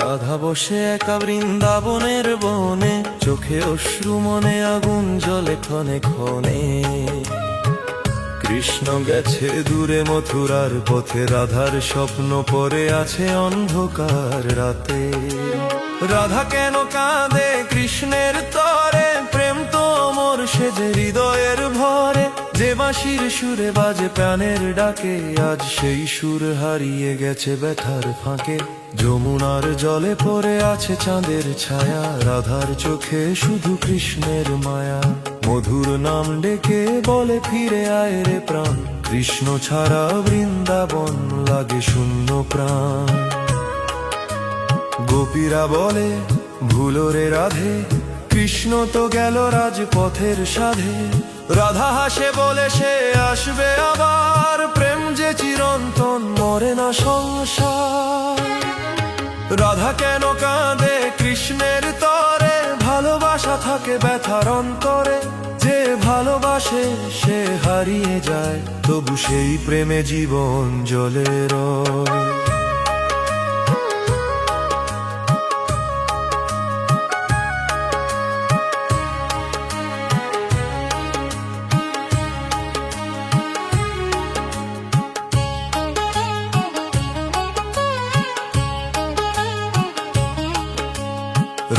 রাধা বসে একা বৃন্দাবনের বনে, চোখে অশ্রু মনে আগুন জ্বলে ক্ষণে ক্ষণে। কৃষ্ণ গেছে দূরে মথুরার পথে, রাধার স্বপ্ন পড়ে আছে অন্ধকার রাতে। রাধা কেন কাঁদে কৃষ্ণের তরে, প্রেম তো অমর সে যে হৃদয়ের ভরে। যে বাঁশির সুরে বাজে প্রাণের ডাকে, আজ সেই সুর হারিয়ে গেছে ব্যথার ফাঁকে। যমুনার জলে পড়ে আছে চাঁদের ছায়া, রাধার চোখে শুধু কৃষ্ণের মায়া। মধুর নাম ডেকে বলে ফিরে আয় রে প্রাণ, কৃষ্ণ ছাড়া বৃন্দাবন লাগে শূন্য প্রাণ। গোপীরা বলে ভুলো রে রাধে, কৃষ্ণ তো গেল রাজপথের সাধে। রাধা হাসে বলে সে আসবে আবার, প্রেম যে চিরন্তন মরে না সংসার। রাধা কেন কাঁদে কৃষ্ণের তরে, ভালোবাসা থাকে ব্যথার অন্তরে। যে ভালোবাসে সে হারিয়ে যায়, তবু সেই প্রেমে জীবন জ্বলে রয়।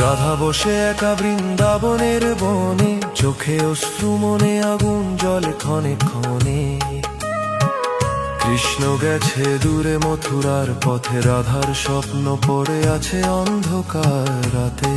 রাধা বসে একা বৃন্দাবনের বনে, চোখে অশ্রু মনে আগুন জ্বলে ক্ষণে ক্ষণে। কৃষ্ণ গেছে দূরে মথুরার পথে, রাধার স্বপ্ন পড়ে আছে অন্ধকার রাতে।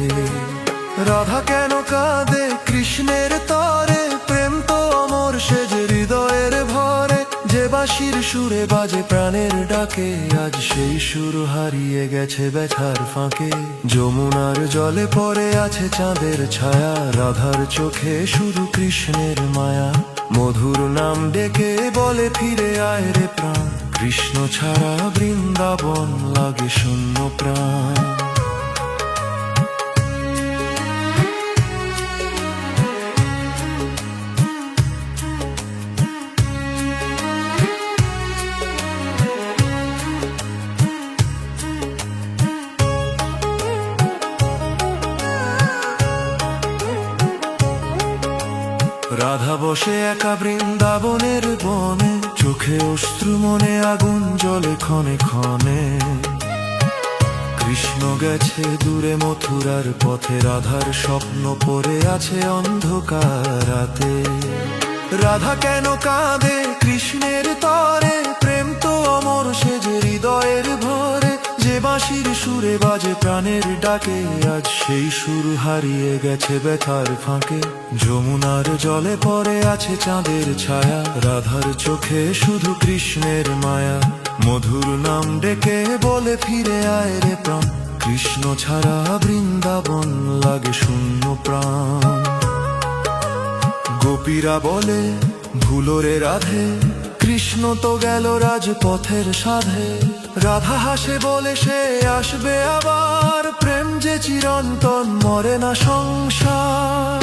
রাধা কেন কাঁদে কৃষ্ণের তরে, প্রেম তো অমর সে যে হৃদয়ের ভরে। যে বাঁশির সুরে বাজে প্রাণের ডাকে, আজ সেই সুর হারিয়ে গেছে ব্যথার ফাঁকে। যমুনার জলে পড়ে আছে চাঁদের ছায়া, রাধার চোখে শুধু কৃষ্ণের মায়া। মধুর নাম ডেকে বলে ফিরে আয় রে প্রাণ, কৃষ্ণ ছাড়া বৃন্দাবন লাগে শূন্য প্রাণ। রাধা বসে একা বৃন্দাবনের বনে, চোখে অশ্রু মনে আগুন জ্বলে ক্ষণে ক্ষণে। কৃষ্ণ গেছে দূরে মথুরার পথে, রাধার স্বপ্ন পড়ে আছে অন্ধকার রাতে। রাধা কেন কাঁদে কৃষ্ণের তরে, প্রেম তো অমর সে যে হৃদয়ের ভরে। যে বাঁশির সুরে বাজে প্রাণের ডাকে, আজ সেই সুর হারিয়ে গেছে ব্যথার ফাঁকে। যমুনার জলে পড়ে আছে চাঁদের ছায়া, রাধার চোখে শুধু কৃষ্ণের মায়া। মধুর নাম ডেকে বলে ফিরে আয় রে প্রাণ, কৃষ্ণ ছাড়া বৃন্দাবন লাগে শূন্য প্রাণ। গোপীরা বলে ভুলো রে রাধে, কৃষ্ণ তো গেল রাজপথের সাধে। রাধা হাসে বলে সে আসবে আবার, প্রেম যে চিরন্তন মরে না সংসার।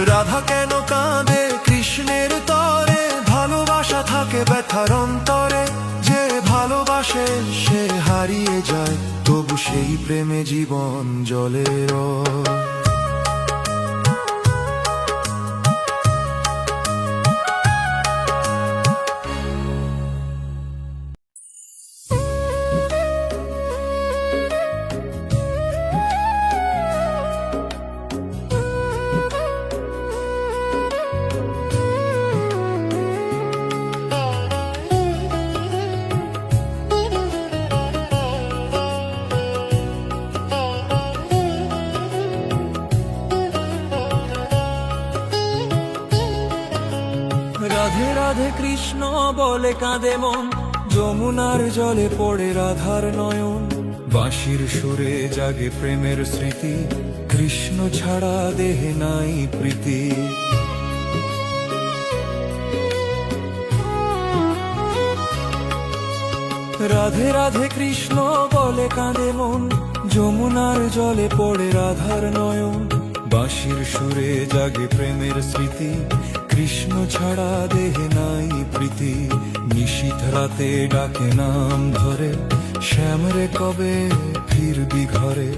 রাধা কেন কাঁদে কৃষ্ণের তরে, ভালোবাসা থাকে ব্যথার অন্তরে। যে ভালোবাসে সে হারিয়ে যায়, তবু সেই প্রেমে জীবন জ্বলে রয়। রাধে রাধে কৃষ্ণ বলে কাঁদে মন, যমুনার জলে পড়ে রাধার নয়ন। বাঁশির সুরে জাগে প্রেমের স্মৃতি, কৃষ্ণ ছাড়া দেহে নাই প্রীতি। রাধে রাধে কৃষ্ণ বলে কাঁদে মন, যমুনার জলে পড়ে রাধার নয়ন। বাঁশির সুরে জাগে প্রেমের স্মৃতি, কৃষ্ণ ছাড়া দেহে নাই প্রীতি। নিশীথ রাতে ডাকে নাম ধরে, শ্যাম রে কবে ফিরবি ঘরে।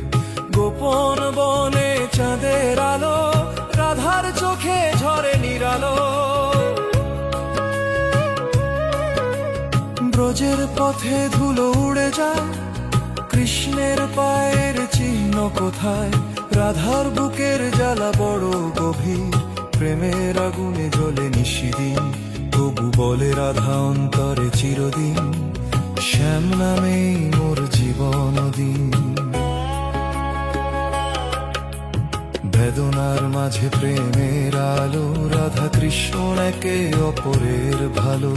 গোপন বনে চাঁদের আলো, রাধার চোখে ঝরে নিরালো। ব্রজের পথে ধুলো উড়ে যায়, কৃষ্ণের পায়ের চিহ্ন কোথায়? রাধার বুকের জ্বালা বড় গভীর, প্রেমের আগুনে জ্বলে নিশিদিন। তবু বলে রাধা অন্তরে চিরদিন, শ্যাম নামেই মোর জীবন দিন। বেদনার মাঝে প্রেমের আলো, রাধা কৃষ্ণ একে অপরের ভালো।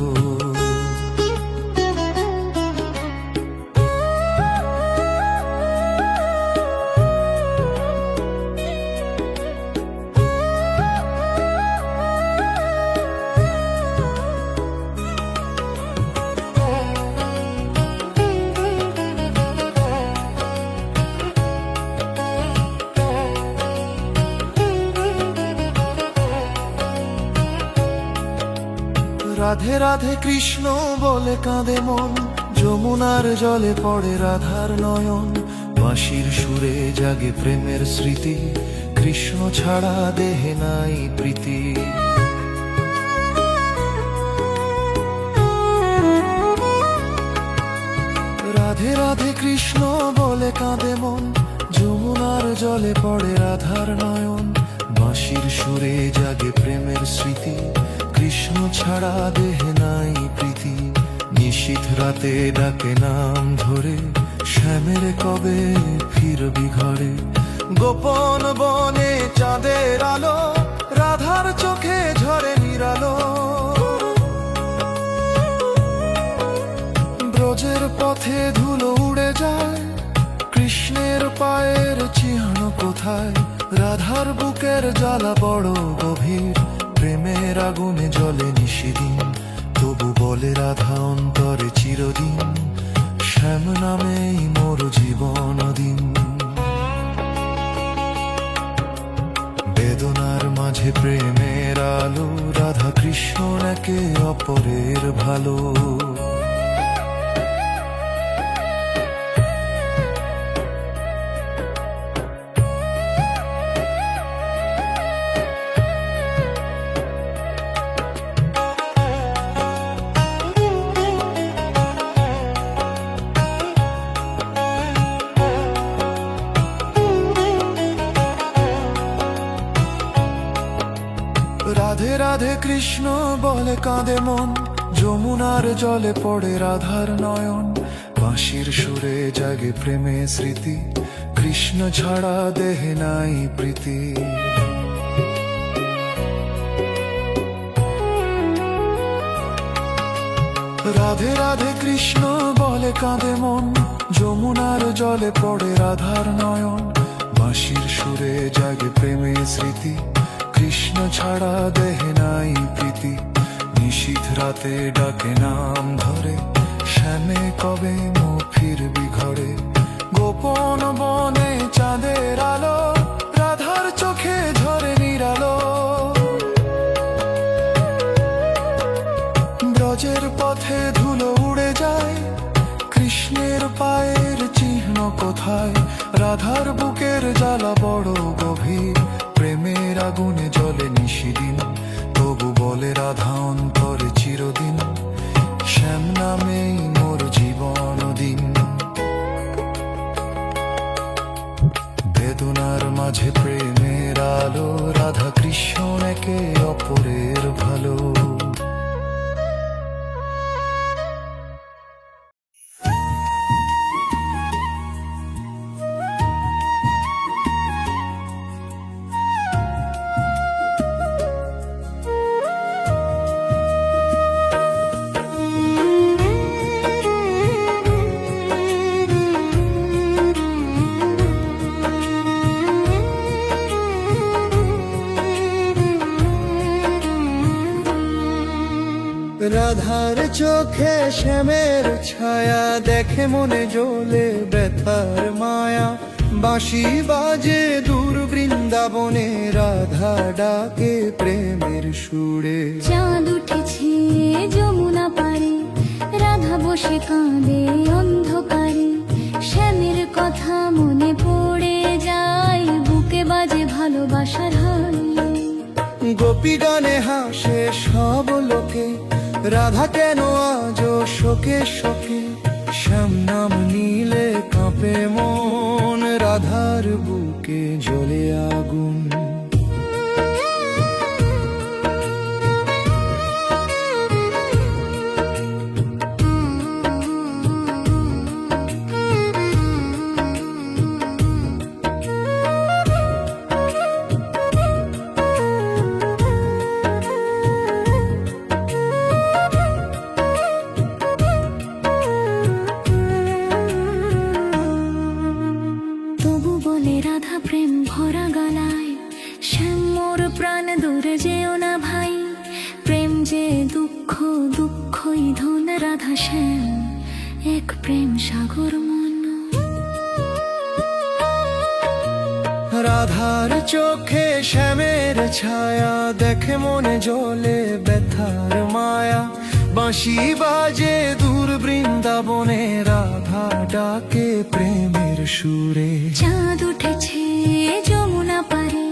রাধে রাধে কৃষ্ণ বলে কাঁদে মন, যমুনার জলে পড়ে রাধার নয়ন। বাঁশির সুরে জাগে প্রেমের স্মৃতি, কৃষ্ণ ছাড়া দেহে নাই প্রীতি। রাধে রাধে কৃষ্ণ বলে কাঁদে মন, যমুনার জলে পড়ে রাধার নয়ন। বাঁশির সুরে জাগে প্রেমের স্মৃতি, কৃষ্ণ ছাড়া দেহে নাই প্রীতি। নিশীথ রাতে ডাকে নাম ধরে, শ্যামের কবে ফিরবি ঘরে। গোপন বনে চাঁদের আলো, রাধার চোখে ঝরে নিরালো। ব্রজের পথে ধুলো উড়ে যায়, কৃষ্ণের পায়ের চিহ্ন কোথায়? রাধার বুকের জ্বালা বড় গভীর, প্রেমের আগুনে জ্বলে নিশিদিন। তবু বলে রাধা অন্তরে চিরদিন, শ্যাম নামেই মোর জীবন দিন। বেদনার মাঝে প্রেমের আলো, রাধা কৃষ্ণ একে অপরের ভালো। রাধে রাধে কৃষ্ণ বলে কাঁদে মন, যমুনার জলে পড়ে রাধার নয়ন। বাঁশির সুরে জাগে প্রেমে স্মৃতি, কৃষ্ণ ছাড়া দেহে নাই প্রীতি। রাধে রাধে কৃষ্ণ বলে কাঁদে মন, যমুনার জলে পড়ে রাধার নয়ন। বাঁশির সুরে জাগে প্রেমে স্মৃতি, কৃষ্ণ ছাড়া দেহে নাই প্রীতি। নিশীথ রাতে ডাকে নাম ধরে, শ্যামে কবে মো ফিরবি ঘরে। গোপন বনে চাঁদের আলো, রাধার চোখে ঝরে নিরালো। ব্রজের পথে ধুলো উড়ে যায়, কৃষ্ণের পায়ের চিহ্ন কোথায়? রাধার বুকের জ্বালা বড় গভীর, প্রেমের আগুনে জ্বলে নিশিদিন। তবু বলে রাধা অন্তরে চিরদিন, শ্যাম নামেই মোর জীবন দিন। বেদনার মাঝে প্রেমের আলো, রাধা কৃষ্ণ একে অপরের ভালো। রাধার চোখে শ্যামের ছায়া, দেখে মনে জ্বলে ব্যথার মায়া। বাঁশি বাজে দূর বৃন্দাবনে, রাধা ডাকে প্রেমের সুরে। চাঁদ উঠেছে যমুনা পারে, রাধা বসে কাঁদে অন্ধকারে। শ্যামের কথা গোপী গানে হাসে সব লোকে, রাধা কেন আজও শোকে শোকে। শ্যাম নাম নিলে কাঁপে মন, রাধার বুকে জ্বলে আগুন। তবু বলে রাধা প্রেম ভরা গলায়, শ্যাম মোর প্রাণ দূরে যেও না ভাই। প্রেম যে দুঃখ, দুঃখই ধন। রাধা শ্যাম এক প্রেম সাগর মন। রাধার চোখে শ্যামের ছায়া, দেখে মনে জ্বলে ব্যথার মায়া। বাঁশি বাজে দূর বৃন্দাবনে, রাধা ডাকে প্রেমের সুরে। চাঁদ উঠেছে যমুনা পারে,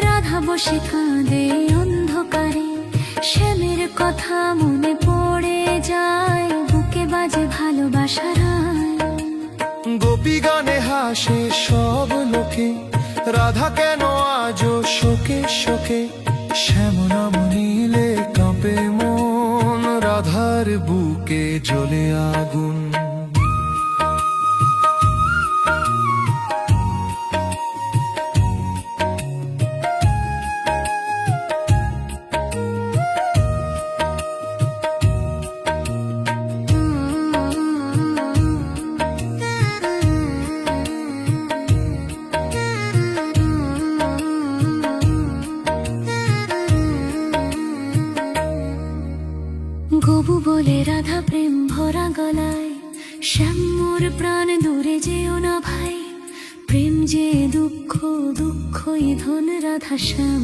রাধা বসে কাঁদে অন্ধকারে। শ্যামের কথা মনে পড়ে যায়, বুকে বাজে ভালোবাসার হায়। গোপী গানে হাসে সব লোকে, রাধা কেন আজও শোকে শোকে। শ্যাম নাম নিলে কাঁপে মন, রাধার বুকে জ্বলে আগুন। গবু বলে রাধা প্রেম ভরা গলায়, শ্যাম মোর প্রাণ দূরে যেও না ভাই। প্রেম যে দুঃখ, দুঃখই ধন। রাধা শ্যাম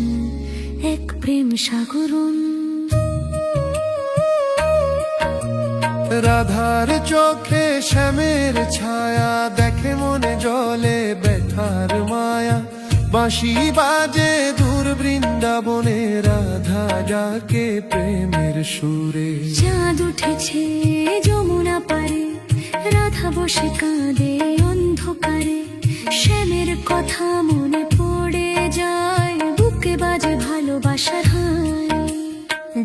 এক প্রেম সাগরণ। রাধার চোখে শ্যামের ছায়া, দেখে মনে জ্বলে ব্যথার মায়া। বাঁশি বাজে দূর বৃন্দাবনে, রাধা ডাকে প্রেমের সুরে। চাঁদ উঠেছে যমুনা পারে, রাধা বসে কাঁদে অন্ধকারে। শ্যামের কথা মনে পড়ে যায়, বুকে বাজে ভালোবাসার হায়।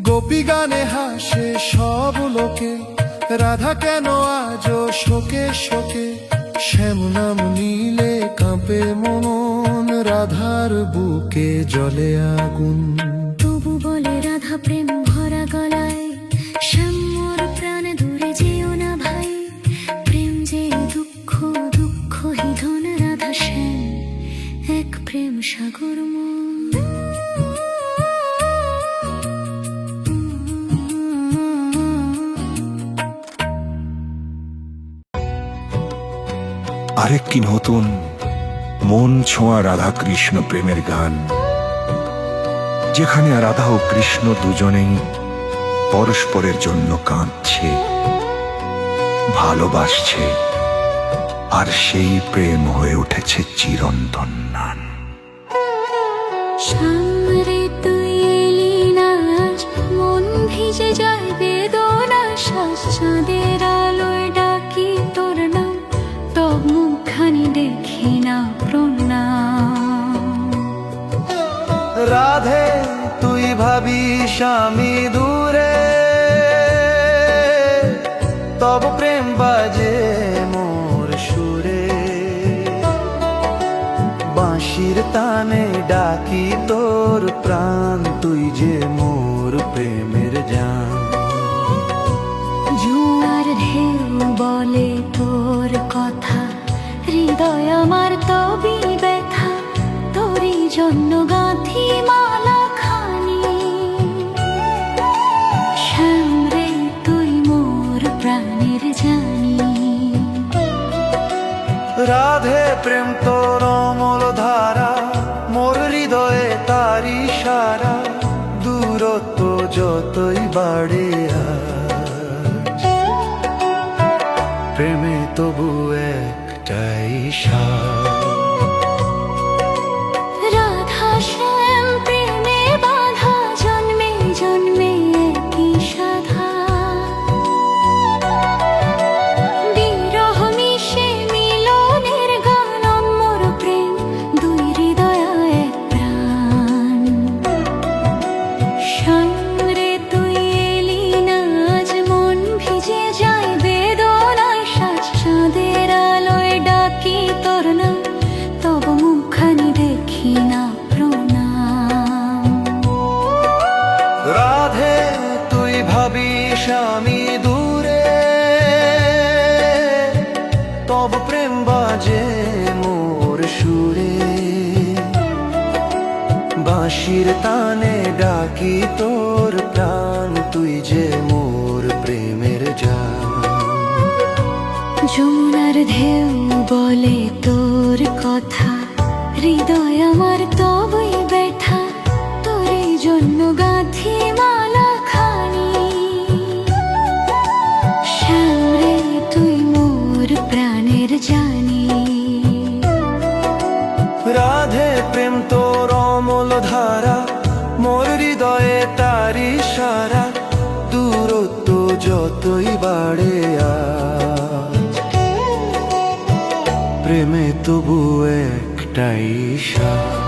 গোপী গানে হাসে সব লোকে, রাধা কেন আজও শোকে শোকে। শ্যাম নাম নিলে কাঁপে মন, রাধার বুকে জ্বলে আগুন। তবু বলে রাধা প্রেম ভরা গলায়, শ্যাম মোর প্রাণ দূরে যেও না ভাই। প্রেম যে দুঃখ, দুঃখই ধন। রাধা শ্যাম এক প্রেম সাগর মন। আরেকটি নতুন মন ছোঁয়া রাধা কৃষ্ণ প্রেমের গান, যেখানে রাধা ও কৃষ্ণ দুজনেই পরস্পরের জন্য কাঁদছে, ভালোবাসছে, আর সেই প্রেম হয়ে উঠেছে চিরন্তন। সামরে তুই এলি না আজ, মন ভিজে যায় বেদনা শ্বাস। চাঁদের আলোয় ডাকি তোর নাম, তব মুখখানি দেখি না প্রণাম। রাধে তুই ভাবিস আমি দূরে, তব প্রেম বাজে মোর সুরে। বাঁশির তানে ডাকি তোর প্রাণ, তুই যে মোর প্রেমের জান। জোয়ার ঢেউ বলে তোর কথা, হৃদয় আমার তবি ব্যথা। তোরই জন্য গাঁথি মালা খানি, শ্যাম রে তুই মোর প্রাণের জানি। রাধে প্রেম তোর অমল ধারা, মোর হৃদয়ে তারি সারা। দূরত্ব যতই বাড়ে আজ, প্রেমে তবু একটাই সার। রাধা শ্যাম প্রেমে বাধা বাঁশির তানে ডাকি তোর প্রাণ, তুই যে মোর প্রেমের জান। যমুনার ঢেউ বলে তোর কথা, হৃদয় আমার তবই ব্যথা, তোরই জন্য গাঁথি মালা খানি। শ্যামরে তুই মোর প্রাণের জানি। রাধে প্রেম তোর অমল ধারা, মোর হৃদয়ে তারি সারা, দূরত্ব যতই বাড়ে আজ, প্রেমে তবু একটাই সাথ।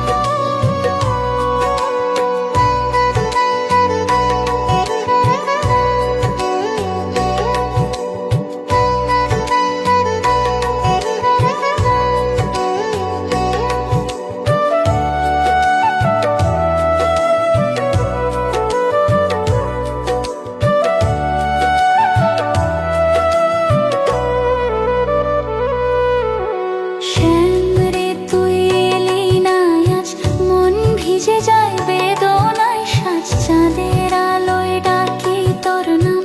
শ্যামরে তুই এলি না আজ, মন ভিজে যায় বেদনায় সাজ। চাঁদের আলোয় ডাকি তোর নাম,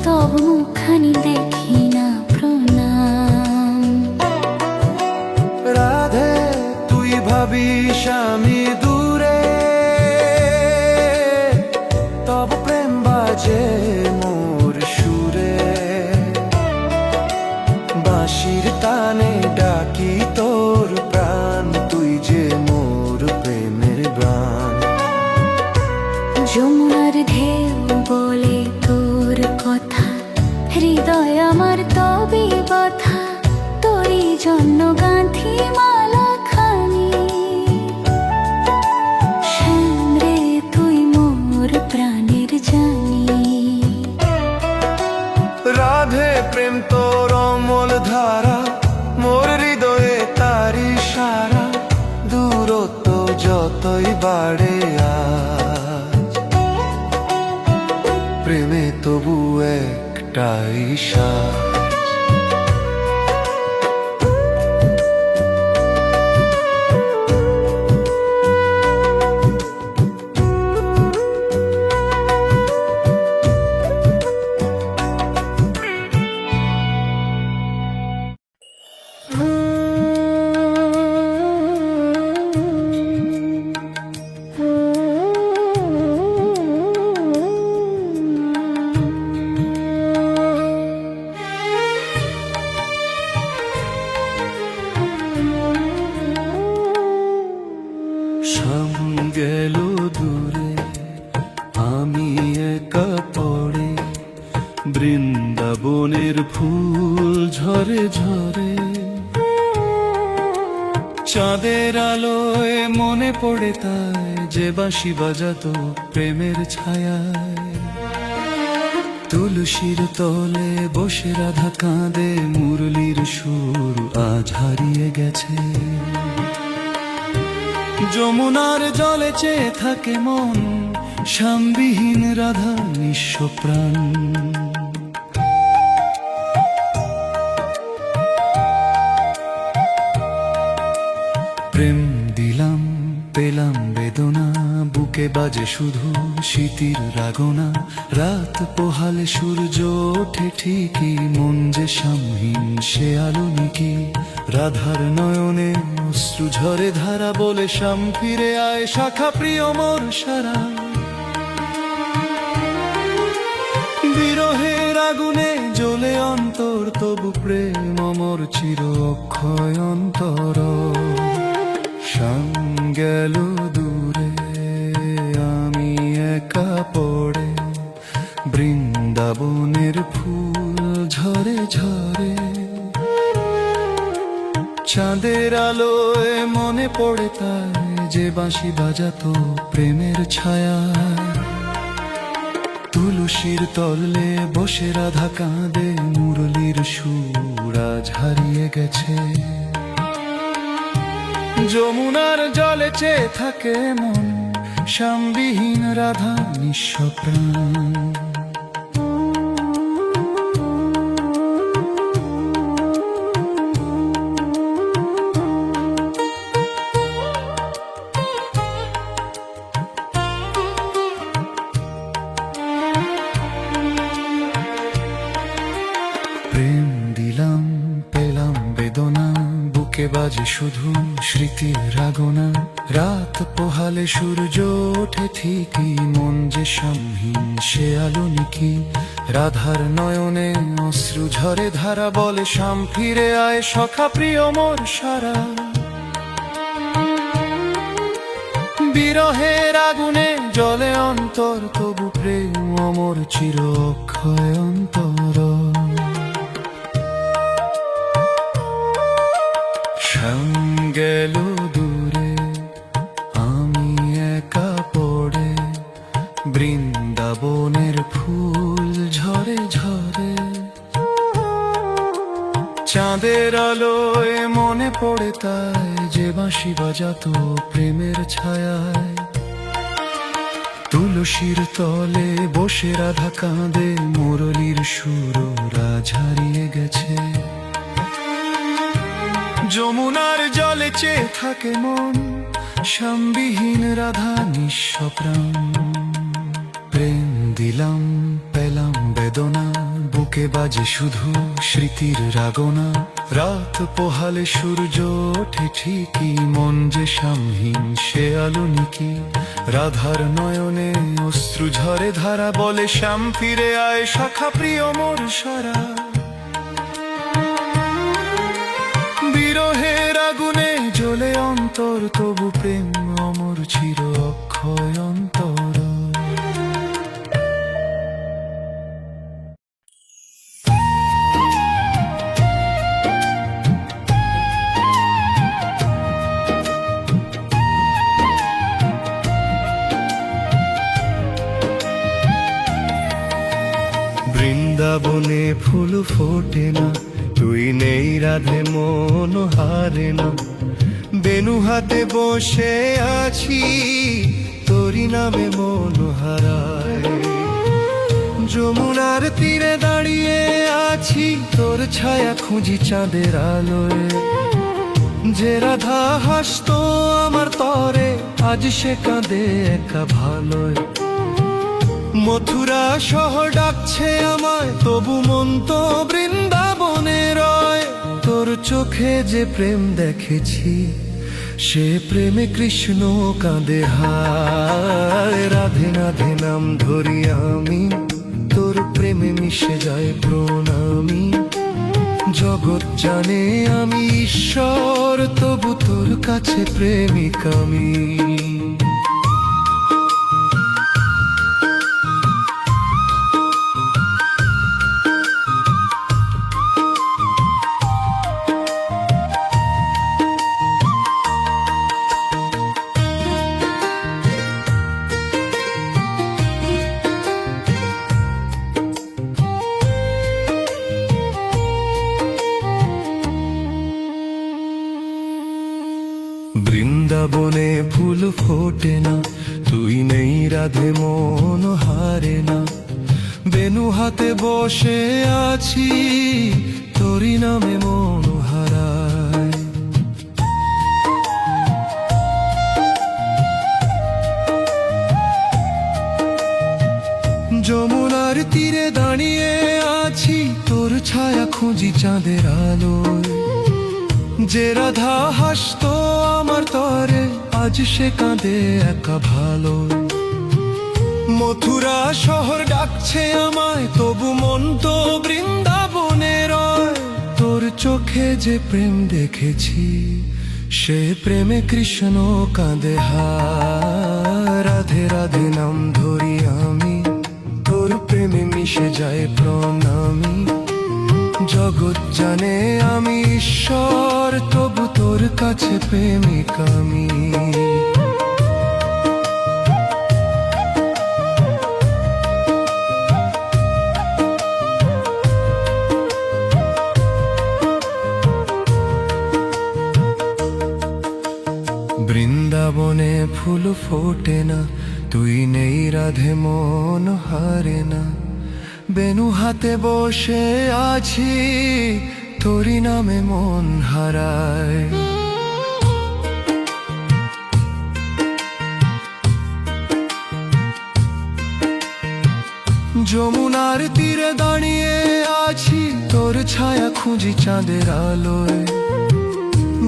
তব মুখখানি দেখি না প্রণাম। রাধে তুই ভাবিস আমি দূরে, তব প্রেম বাজে মোর সুরে। বাঁশির তানে ডাকি তোর প্রাণ, তুই যে মোর প্রেমের গান। যমুনার ঢেউ বলে তোর কথা, হৃদয় আমার তবে ব্যথা, তোরই জন্য গাঁথি মালা খানি। শ্যামরে তুই মোর প্রাণের জানি। রাধে প্রেম তোর অমল ধারা, মোর হৃদয়ে তারি সারা, দূরত্ব যতই বাড়ে আজ, প্রেমে তবু একটাই সাথ। শাম গেল দূরে, আমি একা পড়ে, বৃন্দাবনের ফুল ঝরে ঝরে। চাঁদের আলোয় মনে পড়ে তাই, যে বাঁশি বাজাতো প্রেমের ছায়ায়। তুলসীর তলে বসে রাধা কাঁদে, মুরলির সুর আজ হারিয়ে গেছে। যমুনার জলে চেয়ে থাকে মন, শ্যামবিহীন রাধা নিঃস্ব প্রাণ। প্রেম দিলাম পেলাম বেদনা, বুকে বাজে শুধু শীতির রাগনা। রাত পোহালে সূর্য ওঠে ঠিকই, মন যে শ্যামহীন সে আলো নিকি। রাধার নয়নে অশ্রু ঝরে ধারা, বলে শ্যাম ফিরে আয় শাখা প্রিয় মোর সারা। বিরহের আগুনে জ্বলে অন্তর, তবু প্রেম অমর চির অক্ষয় অন্তর। শ্যাম গেল দূরে, আমি একা পড়ে, বৃন্দাবনের ফুল ঝরে ঝরে। চাঁদের আলোয় মনে পড়ে তাই, যে বাঁশি বাজাতো প্রেমের ছায়া। তুলসীর তলে বসে রাধা কাঁদে, মুরলির সুর আজ হারিয়ে গেছে। যমুনার জলে চেয়ে থাকে মন, শ্যামবিহীন রাধা নিঃস্ব প্রাণ। বাজে শুধু স্মৃতির রাগনা, রাত পোহালে সূর্য ওঠে ঠিকই, মন যে সামহীন সে আলো নিকি। রাধার নয়নে অশ্রু ঝরে ধারা, বলে শাম ফিরে আয় সখা প্রিয় মোর সারা। বিরহের আগুনে জ্বলে অন্তর, তবু প্রেম অমর চির অক্ষয় অন্তর। শ্যাম গেল দূরে, আমি একা পড়ে, বৃন্দাবনের ফুল ঝরে ঝরে। চাঁদের আলোয় মনে পড়ে তাই, যে বাঁশি বাজাতো প্রেমের ছায়ায়। তুলসীর তলে বসে রাধা কাঁদে, মুরলীর সুর রাজ হারিয়ে গেছে। যমুনার জলে চেয়ে থাকে মন, শ্যামবিহীন রাধা নিঃস্ব প্রাণ। প্রেম দিলাম পেলাম বেদনা, বুকে বাজে শুধু স্মৃতির রাগনা। রাত পোহালে সূর্য ওঠে ঠিকই, মন যে সামহীন সে আলো নিকি। রাধার নয়নে অশ্রু ঝরে ধারা, বলে শ্যাম ফিরে আয় সখা প্রিয় মোর সারা। বিরহের আগুনে জ্বলে অন্তর, তবু প্রেম অমর চির অক্ষয় অন্তর। বৃন্দাবনে ফুল ফোটে না, তুই নেই রাধে মন হারে না। বেনু হাতে বসে আছি, তোরি নামে মন হারায়। যমুনার তীরে দাঁড়িয়ে আছি, তোর ছায়া খুঁজি চাঁদের আলোয়। যে রাধা হাসতো আমার তরে, আজ সে কাঁদে একা ভালোয়। মথুরা শহর ডাকছে আমায়, তবু মন তো বৃন্দাবনে রয়। তোর চোখে যে প্রেম দেখেছি, সে প্রেমে কৃষ্ণ কাঁদে হায়। রাধে রাধে নাম ধরি আমি, তোর প্রেমে মিশে যায় প্রণামী। জগৎ জানে আমি ঈশ্বর, তবু তোর কাছে প্রেমিক আমি। বৃন্দাবনে ফুল ফোটে না, তুই নেই রাধে মন হারে না। বেনু হাতে বসে আছি, তোরি নামে মন হারায়। যমুনার তীরে দাঁড়িয়ে আছি, তোর ছায়া খুঁজি চাঁদের আলোয়। যে রাধা হাসতো আমার তরে, আজ সে কাঁদে একা ভালো। মথুরা শহর ডাকছে আমায়, তবু মন তো বৃন্দাবনে রয়। তোর চোখে যে প্রেম দেখেছি, সে প্রেমে কৃষ্ণ কাঁদে হায়। রাধে রাধে নাম ধরি আমি, তোর প্রেমে মিশে যায় প্রণামী। জগৎ জানে আমি ঈশ্বর, তবু তোর কাছে প্রেমিক আমি। বৃন্দাবনে ফুল ফোটে না, তুই নেই রাধে মন হারে না। বেনু হাতে বসে আছি, তোরি নামে মন হারায়। যমুনার তীরে দাঁড়িয়ে আছি, তোর ছায়া খুঁজি চাঁদের আলোয়।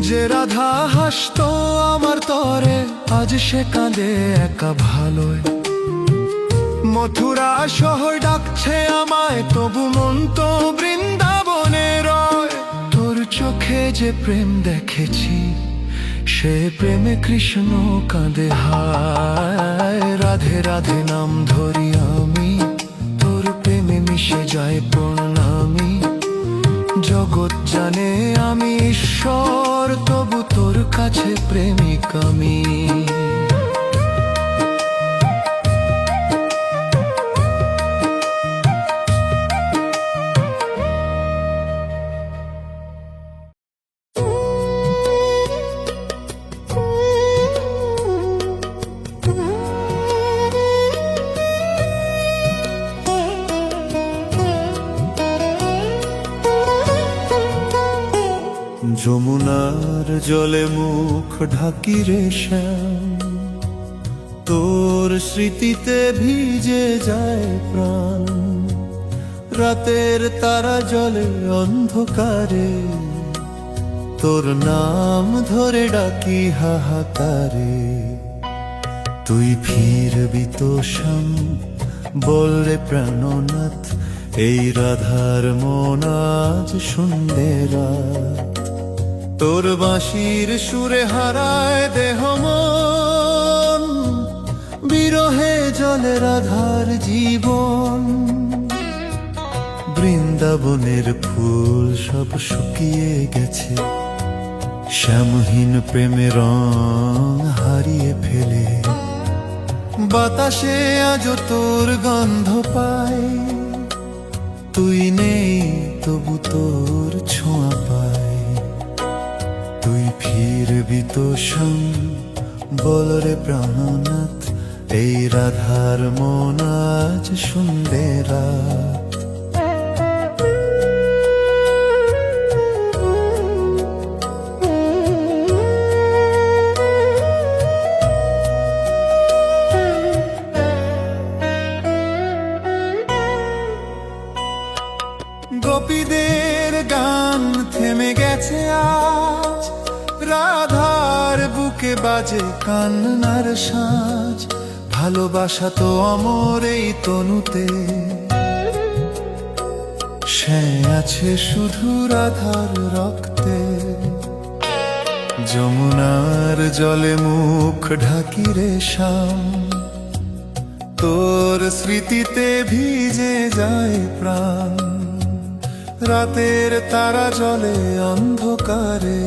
যে রাধা হাসতো আমার তরে, আজ সে কাঁদে একা ভালোয়। মথুরা শহর ডাকছে আমায়, তবু মন তো বৃন্দাবনে রয়। তোর চোখে যে প্রেম দেখেছি, সে প্রেমে কৃষ্ণ কাঁদে হায়। রাধে রাধে নাম ধরি আমি, তোর প্রেমে মিশে যায় প্রণামী। জগৎ জানে আমি ঈশ্বর, তবু তোর কাছে প্রেমিক আমি। যমুনার জলে মুখ ঢাকি রে শ্যাম, তোর স্মৃতিতে ভিজে যায় প্রাণ। রাতের তারা জলে অন্ধকারে, তোর নাম ধরে ডাকি হাহাকারে। তুই ফিরবি তো শ্যাম, বল রে প্রাণনাথ, এই রাধার মন আজ শুনবে রাত। তোর বাঁশির সুরে হারায় দেহ মন, বিরহে জলে রাধার জীবন। বৃন্দাবনের ফুল সব শুকিয়ে গেছে, শ্যামহীন প্রেমের রং হারিয়ে ফেলে। বাতাসে আজ তোর গন্ধ পাই, তুই নেই তবু তোর ছোঁয়া পাই। তুই ফিরবি তো শ্যাম, বল রে প্রাণনাথ, এই রাধার মন আজ শুনবে রাত। গোপীদের গান থেমে গেছে আজ, রাধার বুকে বাজে কান্নার সাজ। ভালোবাসা তো অমর এই তনুতে, সে আছে শুধু রাধার রক্তে। যমুনার জলে মুখ ঢাকি রে শ্যাম, তোর স্মৃতিতে ভিজে যায় প্রাণ। রাতের তারা জলে অন্ধকারে,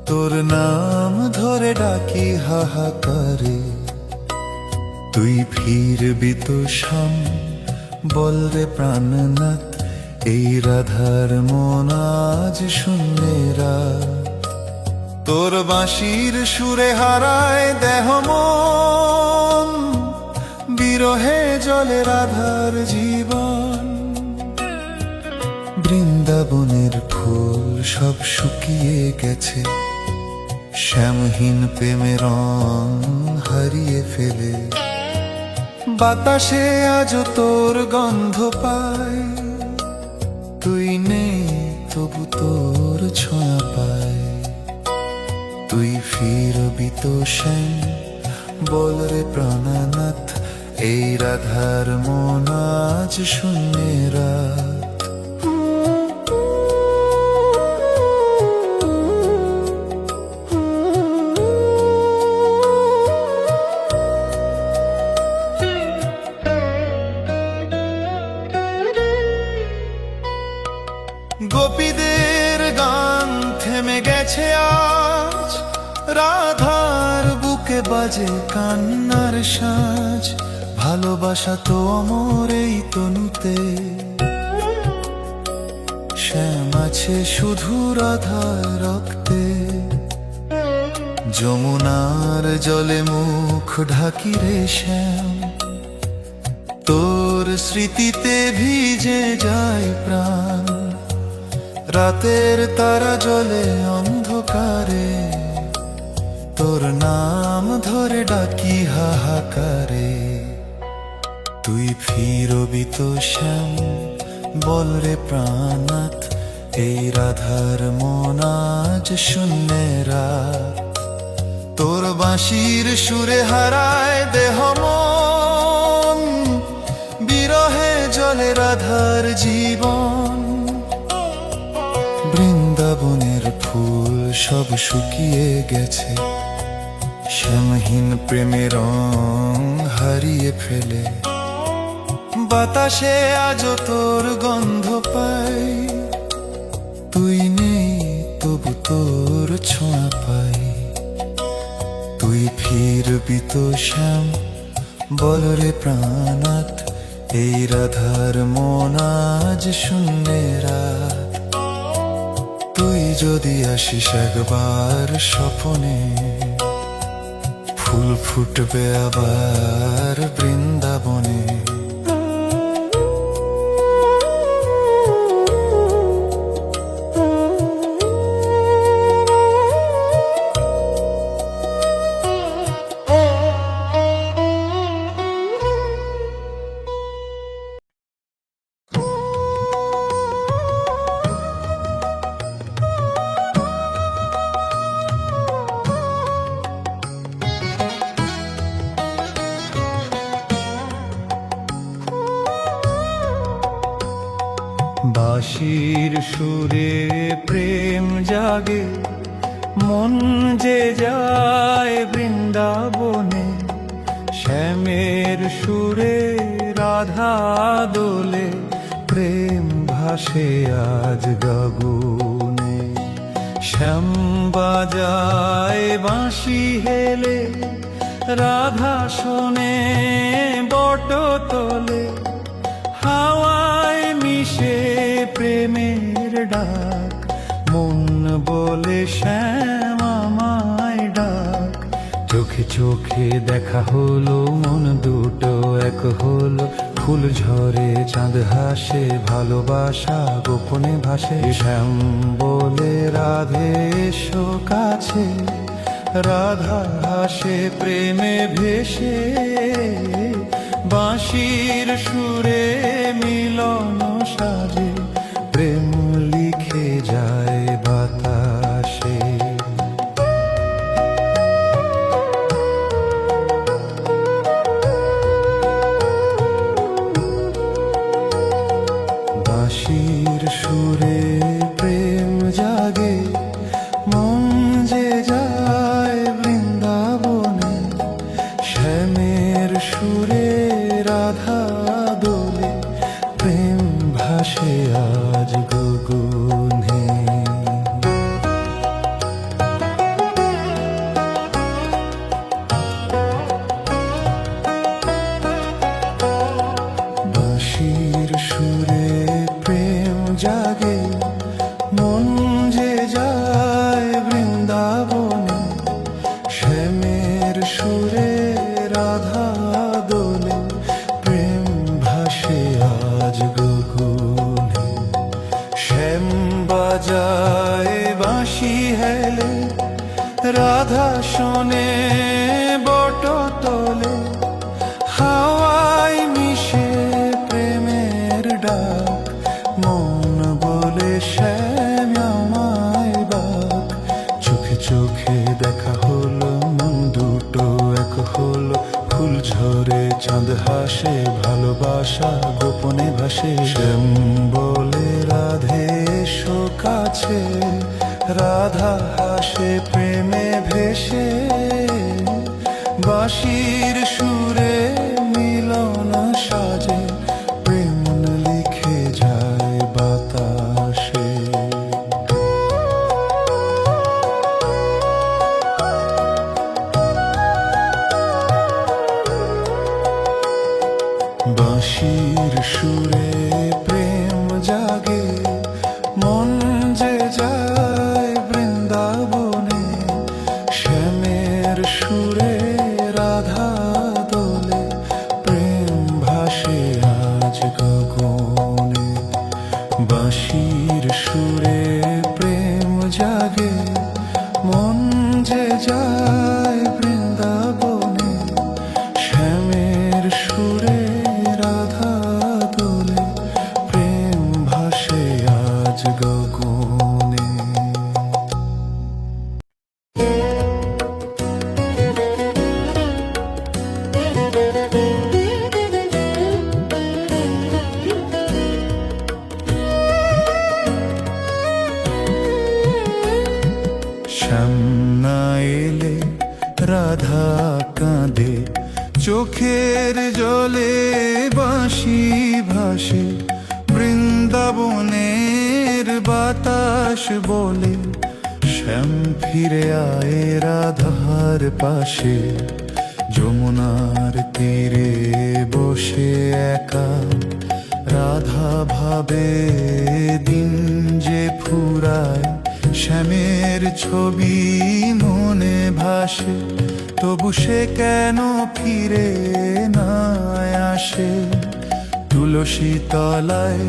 তোর নাম ধরে ডাকি হাহাকারে। তুই ফিরবি তো শ্যাম, বল রে প্রাণনাথ, এই রাধার মন আজ শুনবে রাত। তোর বাঁশির সুরে হারায় দেহ মন, বিরহে জলে রাধার জীবন। বৃন্দাবনের ফুল সব শুকিয়ে গেছে, শ্যামহীন প্রেমের রং হারিয়ে ফেলে। বাতাসে আজ তোর গন্ধ পাই, তুই নেই তবু তোর ছোঁয়া পাই। তুই ফিরবি তো শ্যাম, বল রে প্রাণনাথ, এই রাধার মন আজ শুনে রাত। গোপীদের গান থেমে গেছে আজ, রাধার বুকে বাজে কান্নার সাজ। ভালোবাসা তো অমর এই তনুতে, শ্যাম আছে শুধু রাধার রক্তে। যমুনার জলে মুখ ঢাকি রে শ্যাম, তোর স্মৃতিতে ভিজে যায় প্রাণ। রাতের তারা জলে অন্ধকারে, তোর নাম ধরে ডাকি হাহাকারে। তুই ফিরবি তো শ্যাম, বল রে প্রাণনাথ, এই রাধার মন আজ শূন্যেরা, তোর বাঁশির সুরে হারায় দেহ মন, বিরহে জলে রাধার জীবন। বৃন্দাবনের ফুল সব শুকিয়ে গেছে, শ্যামহীন প্রেমের রং হারিয়ে ফেলে, বাতাসে আজও তোর গন্ধ পাই, তুই নেই তবু তোর ছোঁয়া পাই। তুই ফিরবি তো শ্যাম, বল রে প্রাণনাথ, এই রাধার মন আজ শূন্যেরা। তুই যদি আসিস একবার স্বপনে, ফুল ফুটবে আবার বৃন্দাবনে। বাঁশির সুরে প্রেম জাগে, মন যে যায় বৃন্দাবনে, শ্যামের সুরে রাধা দোলে, প্রেম ভাসে আজ গগনে। শ্যাম বাজায় বাঁশি হেলে, রাধা শোনে বট তলে, হাওয়ায় মিশে প্রেমের ডাক, মন বলে শ্যাম আমায় ডাক। চোখে চোখে দেখা হলো, মন দুটো এক হলো, ফুল ঝরে চাঁদ হাসে, ভালোবাসা গোপনে ভাসে। শ্যাম বলে রাধে এসো কাছে, রাধা হাসে প্রেমে ভেসে, বাঁশির সুরে মিলন সাজে, প্রেম লিখে যায় বাতাসে। বাঁশির সুরে প্রেম জাগে, মন যে যায় বৃন্দাবনে, শ্যামের সুরে রাধা দোলে, প্রেম ভাসে আজ গগনে। বাঁশির সুরে প্রেম জাগে, মন যে যায় বৃন্দাবনে, শ্যামের সুরে রাধা দোলে, প্রেম ভাসে আজ গগনে। শ্যাম বাজায় বাঁশি হেলে, রাধা শোনে বট তলে, হাওয়ায় মিশে প্রেমের ডাক, মন বলে শ্যাম আমায় বাক। চোখে চোখে দেখা হলো, মন দুটো এক হলো, ফুল ঝরে চাঁদ হাসে, ভালোবাসা গোপনে ভাসে। শ্যাম বলে রাধে এসো কাছে, রাধা হাসে প্রেমে ভেসে, বাঁশির সুরে মিলন সাজে, প্রেম লিখে যায় বাতাসে। বাঁশির সুরে প্রেম জাগে, মন যে যায় বৃন্দাবনে, শ্যামের সুরে রাধা দোলে, প্রেম ভাসে আজ গগনে। বাঁশির সুরে প্রেম জাগে, মন যে যায় বৃন্দাবনে, শ্যামের সুরে রাধা দোলে, প্রেম ভাসে আজ গগনে। রাধা কাঁদে, চোখের জলে বাঁশি ভাসে, বৃন্দাবনের বাতাস বলে, শ্যাম ফিরে আয় রাধার পাশে। যমুনার তীরে বসে একা রাধা ভাবে, দিন যে ফুরায়, শ্যামের ছবি মনে ভাসে, তবু সে কেন ফিরে না আসে। তুলসী তলায়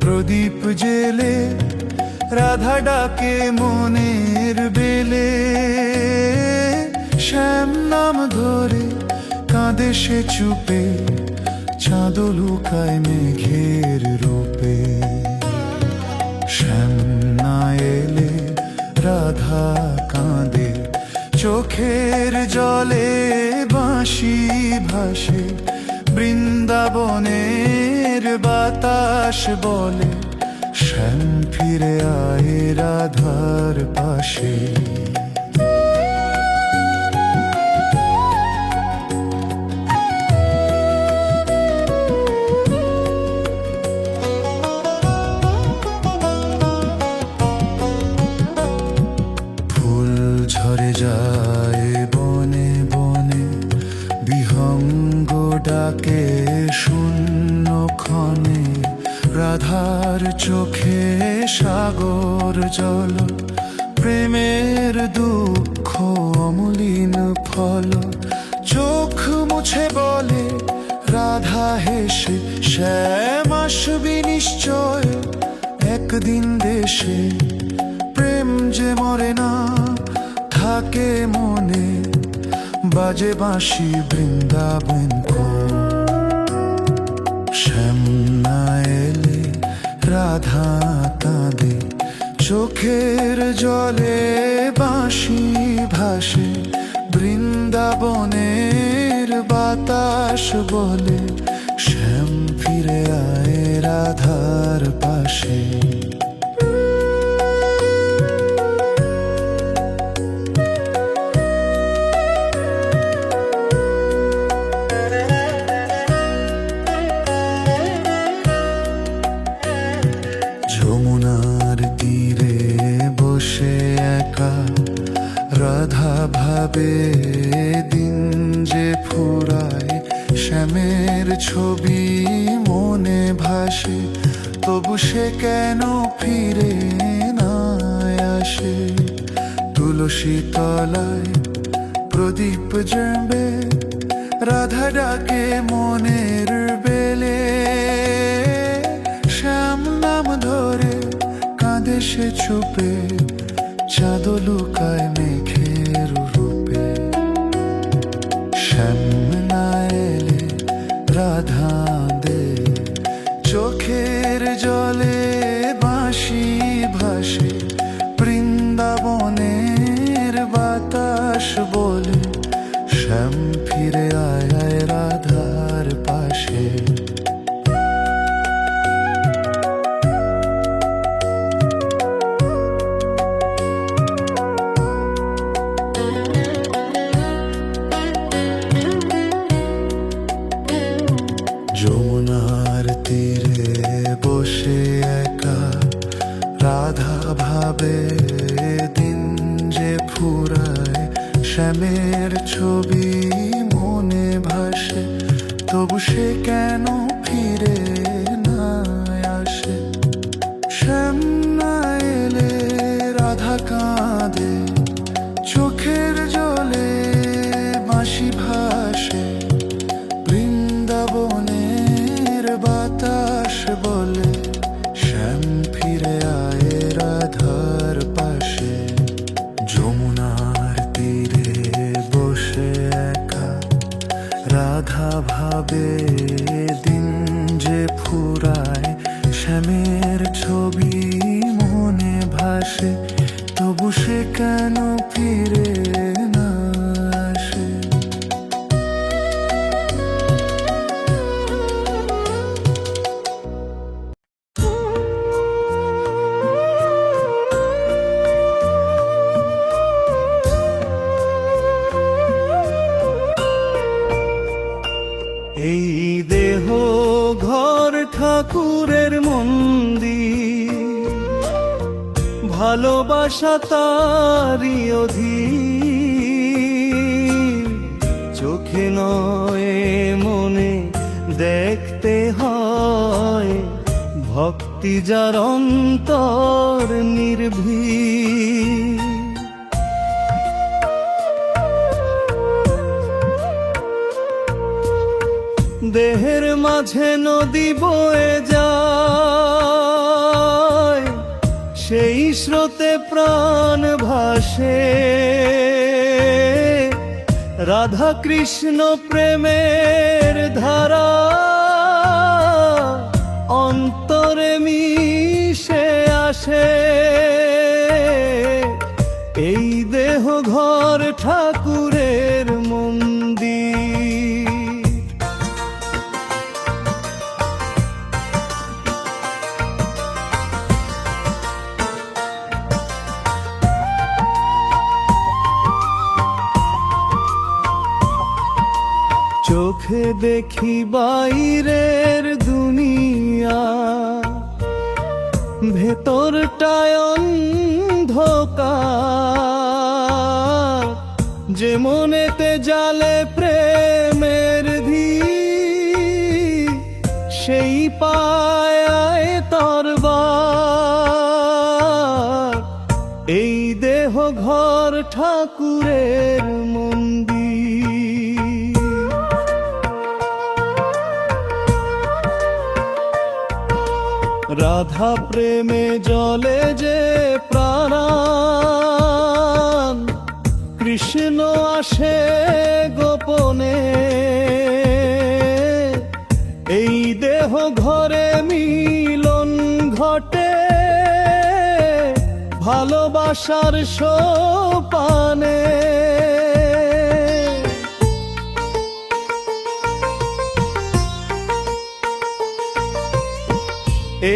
প্রদীপ জেলে, রাধা ডাকে মনের বেলে, শ্যাম নাম ধরে কাঁদে সে চুপে, চাঁদ লুকায় মেঘের রূপে। শ্যাম না এলে রাধা কাঁদে, চোখের জলে বাঁশি ভাসে, বৃন্দাবনের বাতাস বলে, শ্যাম ফিরে আয় রাধার পাশে। ফুল ঝরে যায় বনে বনে, বিহঙ্গ ডাকে শূন্য ক্ষণে, রাধার চোখে সাগর জল, প্রেমের দুঃখ অমলিন ফল। চোখ মুছে বলে রাধা হেসে, শ্যাম আসবি নিশ্চয় একদিন দেশে। প্রেম যে মরে না, থাকে মনে, বাজে বাঁশি বৃন্দাবন কোণ। শ্যাম না এলে রাধা কাঁদে, চোখের জলে বাঁশি ভাসে, বৃন্দাবনের বাতাস বলে, শ্যাম ফিরে আয় রাধার পাশে। যমুনার তীরে বসে একা রাধা ভাবে, দিন যে ফুরায়, শ্যামের ছবি মনে ভাসে, তবু সে কেন ফিরে না আসে। তুলসী তলায় প্রদীপ জ্বলবে, রাধা ডাকে মনের বেলে, শ্যাম নাম ধরে কাঁদে সে চুপে, চাঁদ লুকায় মেঘের রূপে। শ্যাম না এলে রাধা দে, চোখের জলে বাঁশি ভাসে, বৃন্দাবনের বাতাস বলে, শ্যাম ফিরে আয় রাধার পাশে। যমুনার তীরে বসে একা রাধা ভাবে, দিন যে ফুরায়, শ্যামের ছবি মনে ভাসে, তবু সে কেন ফিরে না আসে। শ্যাম না এলে রাধা কাঁদে, চোখের জলে বাঁশি ভাসে, বৃন্দাবনের বাতাস বলে, শ্যাম ফিরে আয় রাধার পাশে। যমুনার তীরে বসে একা রাধা ভাবে, দিন যে ফুরায়, শ্যামের ছবি মনে ভাসে, তবু সে কেন ফিরে না আসে। ভালোবাসা তারই অধীর, চোখে নয় মনে দেখতে হয়, ভক্তি যার অন্তর নির্ভীক। দেহের মাঝে নদী বয়ে যায়, সেই স্রোতে প্রাণ ভাসে, রাধা কৃষ্ণ প্রেমের ধারা অন্তরে মিশে আসে। এই দেহ ঘর ঠাকুরের মন্দির, চোখে দেখি বাইরের দুনিয়া, ভেতরটায় অন্ধকার, যে মনেতে জালে প্রেমের ধীর, সেই পায় তরবার। এই দেহ ঘর ঠাকুরের মন্দির, রাধা প্রেমে জলে যে প্রাণ, কৃষ্ণ আসে গোপনে। এই দেহ ঘরে মিলন ঘটে, ভালোবাসার সোপানে।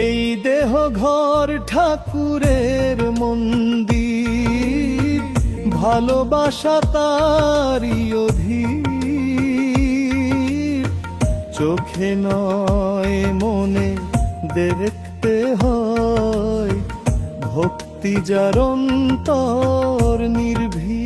এই দেহ ঘর ঠাকুরের মন্দির, ভালোবাসা তারই অধীর, চোখে নয় মনে দেখতে হয়, ভক্তি যার অন্তর নির্ভীক।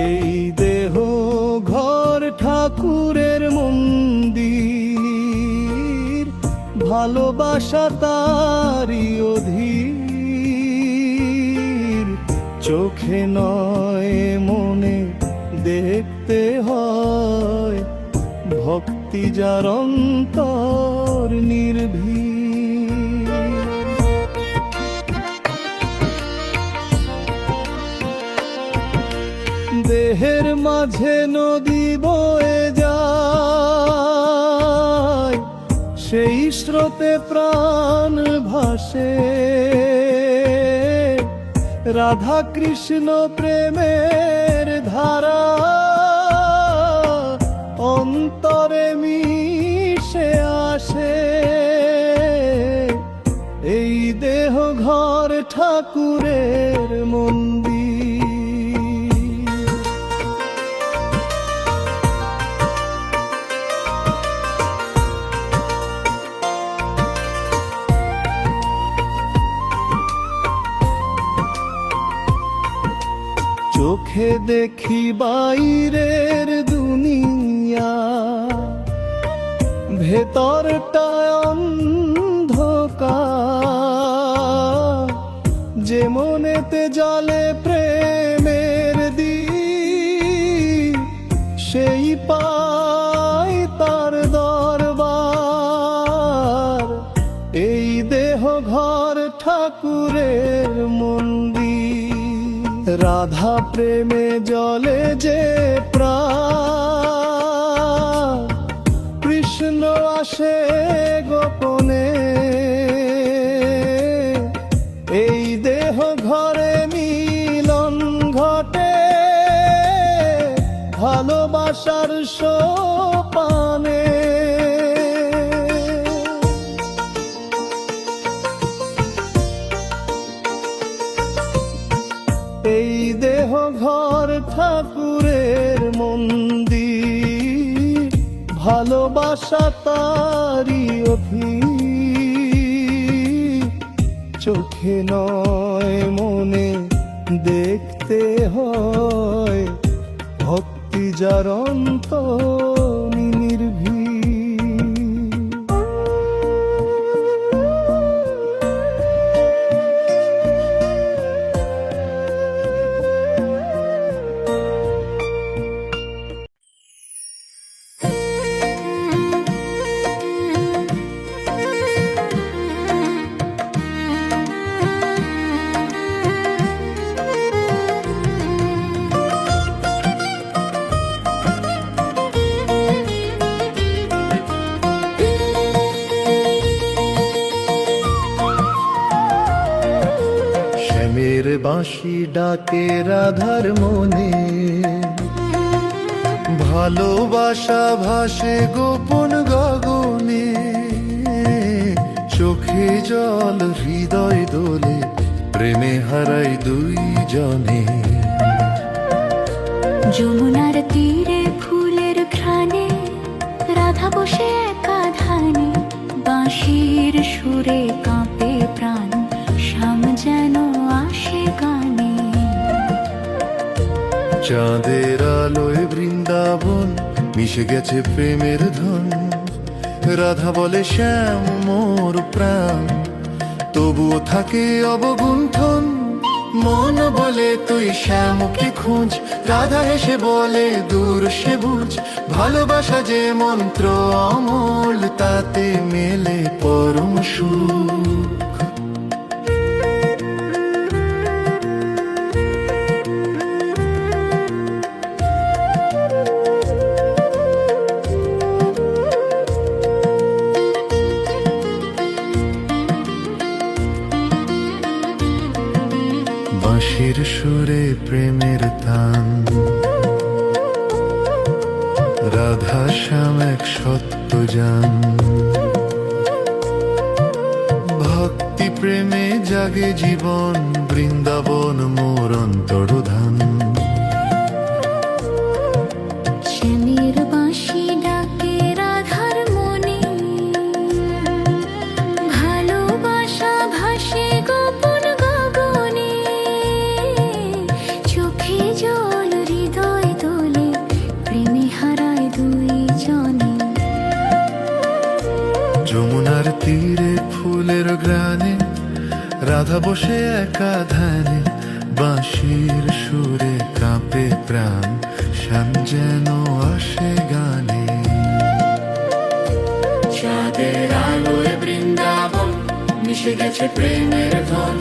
এই দেহ ঘর ঠাকুরের মন্দির, ভালোবাসা তারই অধীর, চোখে নয় মনে দেখতে হয়, ভক্তি যার অন্তর নির্ভীক। দেহের মাঝে নদী বয়ে যায়, সেই স্রোতে প্রাণ ভাসে, রাধা কৃষ্ণ প্রেমের ধারা অন্তরে মিশে আসে। এই দেহ ঘর ঠাকুরের মন্দির, চোখে দেখি বাইরের দুনিয়া, ভেতরটায় অন্ধকার, যে মনেতে জলে প্রেমের দ্বীপ, সেই পায় তার দরবার। এই দেহ ঘর ঠাকুরের মন্দির, রাধা প্রেমে জলে যে প্রাণ, কৃষ্ণ আসে গোপনে। এই দেহ ঘরে মিলন ঘটে, ভালোবাসার সোপানে। এই দেহ ঘর ঠাকুরের মন্দির, ভালোবাসা তারি অধীর। চোখে নয় মনে দেখতে হয়, ভক্তি যার অন্তরে নির্ভীক। শ্যামের বাঁশি ডাকে রাধার মনে, ভালোবাসা ভাসে গোপন গগনে। চোখে জল হৃদয় দোলে, প্রেমে হারাই দুইজনে। যমুনার তীরে ফুলের ঘ্রাণে, রাধা বসে একা ধ্যানে। বাঁশির সুরে কাঁপে প্রাণ, শ্যাম যেন আসে গানে। চাঁদের আলোয় বৃন্দাবন মিশে গেছে প্রেমের ধন। রাধা বলে শ্যাম মোর প্রাণ, তবুও থাকে অবগুণ্ঠন। মন বলে তুই শ্যামকে খোঁজ, রাধা হেসে বলে দূর সে বুঝ। ভালোবাসা যে মন্ত্র অমল, তাতে মেলে পরম সুখ। বাঁশির সুরে প্রেমের তান, রাধা শ্যাম এক সত্য জান। ভক্তি প্রেমে জাগে জীবন, বৃন্দাবন মোর অন্তর্ধান। শ্যামের বাঁশি ডাকে রাধার মনে, ভালোবাসা ভাসে গোপন গগনে। চোখে জল হৃদয় দোলে, প্রেমে হারায় দুইজনে। যমুনার তীরে ফুলের গ্রানে, রাধা বসে একা ধ্যানে। বাঁশির সুরে কাঁপে প্রাণ, শ্যাম যেন আসে গানে। চাঁদের আলোয় বৃন্দাবন মিশে গেছে প্রেমের ধন।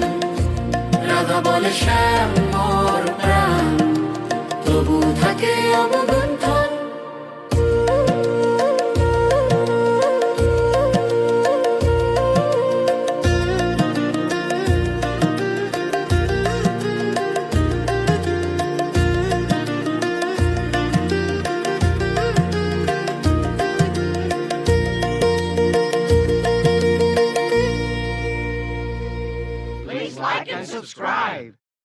রাধা বলে শ্যাম মোর প্রাণ, তবু থাকে অবগুণ্ঠন।